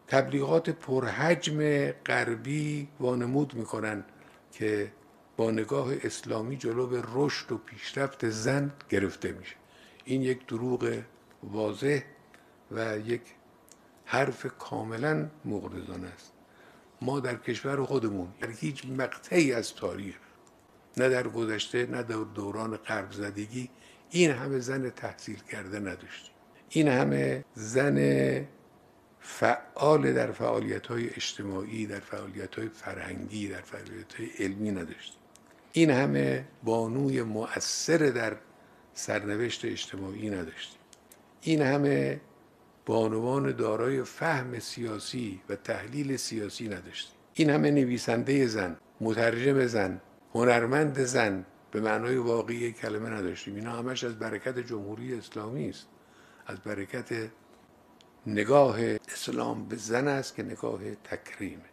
تبلیغات پرحجم غربی وانمود میکنن که با نگاه اسلامی جلو به رشد و پیشرفت زن گرفته میشه. این یک دروغ واضح و یک حرف کاملا مغرضانه است. ما در کشور خودمون در هیچ مقطعی از تاریخ، نه در گذشته نه در دوران غرب زدگی، این همه زن تحصیل کرده نداشتیم، این همه زن فعال در فعالیت‌های اجتماعی، در فعالیت‌های فرهنگی، در فعالیت‌های علمی نداشتیم، این همه بانوی مؤثر در سرنوشت اجتماعی نداشتیم، این همه بانوان دارای فهم سیاسی و تحلیل سیاسی نداشتیم، این همه نویسنده زن، مترجم زن، هنرمند زن به معنای واقعی کلمه نداشتیم. اینا همش از برکت جمهوری اسلامی است، از برکت نگاه اسلام به زن است که نگاه تکریمه.